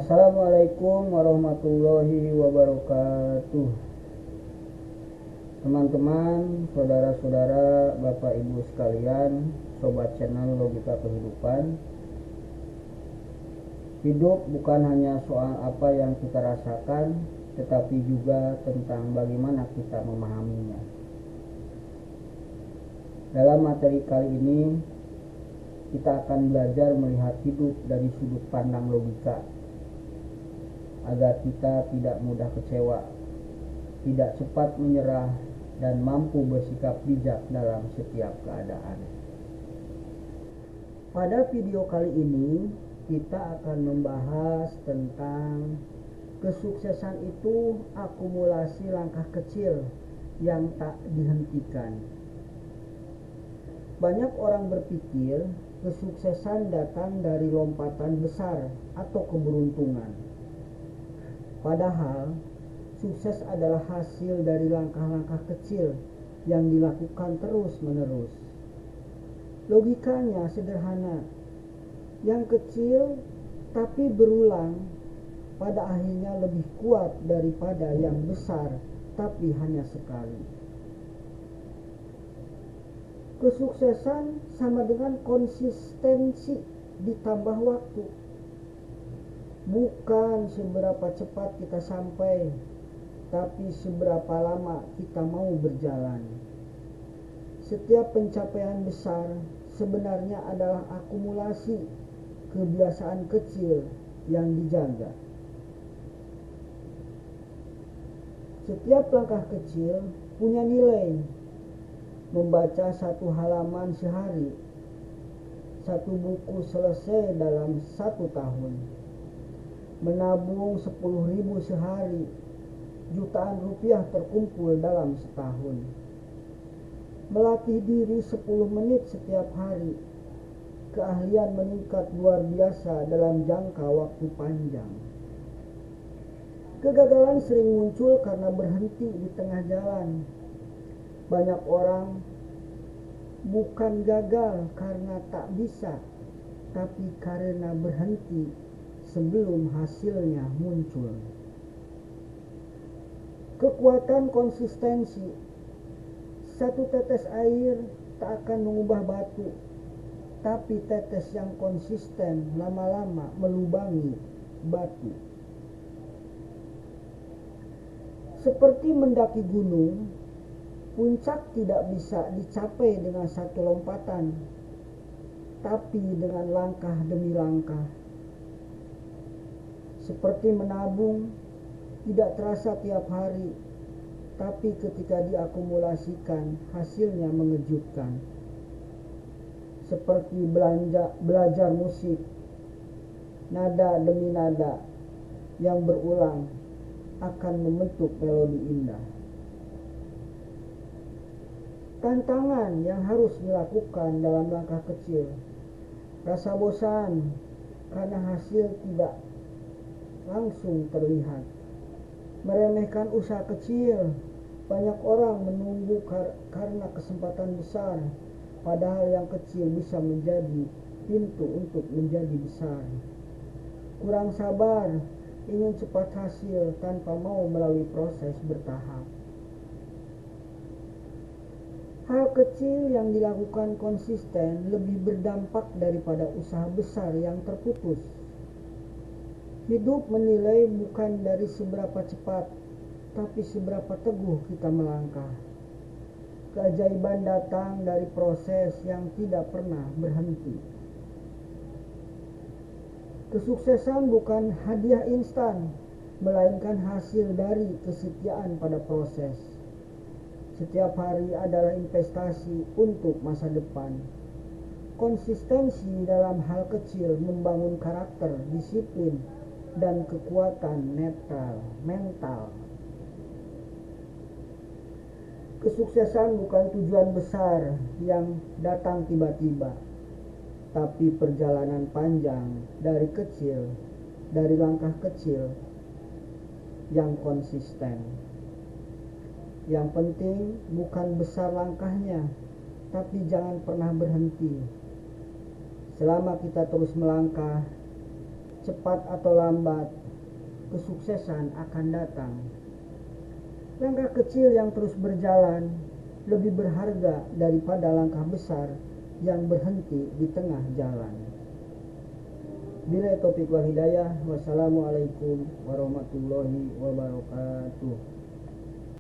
Assalamualaikum warahmatullahi wabarakatuh. Teman-teman, saudara-saudara, Bapak Ibu sekalian, sobat channel Logika Kehidupan. Hidup bukan hanya soal apa yang kita rasakan, tetapi juga tentang bagaimana kita memahaminya. Dalam materi kali ini, kita akan belajar melihat hidup dari sudut pandang logika, agar kita tidak mudah kecewa, tidak cepat menyerah, dan mampu bersikap bijak dalam setiap keadaan. Pada video kali ini, kita akan membahas tentang kesuksesan itu akumulasi langkah kecil yang tak dihentikan. Banyak orang berpikir kesuksesan datang dari lompatan besar atau keberuntungan. Padahal, sukses adalah hasil dari langkah-langkah kecil yang dilakukan terus-menerus. Logikanya sederhana. Yang kecil tapi berulang pada akhirnya lebih kuat daripada yang besar tapi hanya sekali. Kesuksesan sama dengan konsistensi ditambah waktu. Bukan seberapa cepat kita sampai, tapi seberapa lama kita mau berjalan. Setiap pencapaian besar sebenarnya adalah akumulasi kebiasaan kecil yang dijaga. Setiap langkah kecil punya nilai. Membaca satu halaman sehari, satu buku selesai dalam 1 tahun. Menabung 10.000 sehari, jutaan rupiah terkumpul dalam setahun. Melatih diri 10 menit setiap hari, keahlian meningkat luar biasa dalam jangka waktu panjang. Kegagalan sering muncul karena berhenti di tengah jalan. Banyak orang bukan gagal karena tak bisa, tapi karena berhenti sebelum hasilnya muncul. Kekuatan konsistensi. Satu tetes air tak akan mengubah batu, tapi tetes yang konsisten lama-lama melubangi batu. Seperti mendaki gunung, puncak tidak bisa dicapai dengan satu lompatan, tapi dengan langkah demi langkah. Seperti menabung, tidak terasa tiap hari, tapi ketika diakumulasikan, hasilnya mengejutkan. Seperti belajar musik, nada demi nada yang berulang akan membentuk melodi indah. Tantangan yang harus dilakukan dalam langkah kecil. Rasa bosan karena hasil tidak langsung terlihat. Meremehkan usaha kecil. Banyak orang menunggu karena kesempatan besar, padahal yang kecil bisa menjadi pintu untuk menjadi besar. Kurang sabar, ingin cepat hasil tanpa mau melalui proses bertahap. Hal kecil yang dilakukan konsisten lebih berdampak daripada usaha besar yang terputus. Hidup menilai bukan dari seberapa cepat, tapi seberapa teguh kita melangkah. Keajaiban datang dari proses yang tidak pernah berhenti. Kesuksesan bukan hadiah instan, melainkan hasil dari kesetiaan pada proses. Setiap hari adalah investasi untuk masa depan. Konsistensi dalam hal kecil membangun karakter, disiplin, dan kekuatan mental. Kesuksesan bukan tujuan besar yang datang tiba-tiba, tapi perjalanan panjang dari langkah kecil yang konsisten. Yang penting bukan besar langkahnya, tapi jangan pernah berhenti. Selama kita terus melangkah, cepat atau lambat, kesuksesan akan datang. Langkah kecil yang terus berjalan lebih berharga daripada langkah besar yang berhenti di tengah jalan. Billahi taufiq wal hidayah. Wassalamualaikum warahmatullahi wabarakatuh.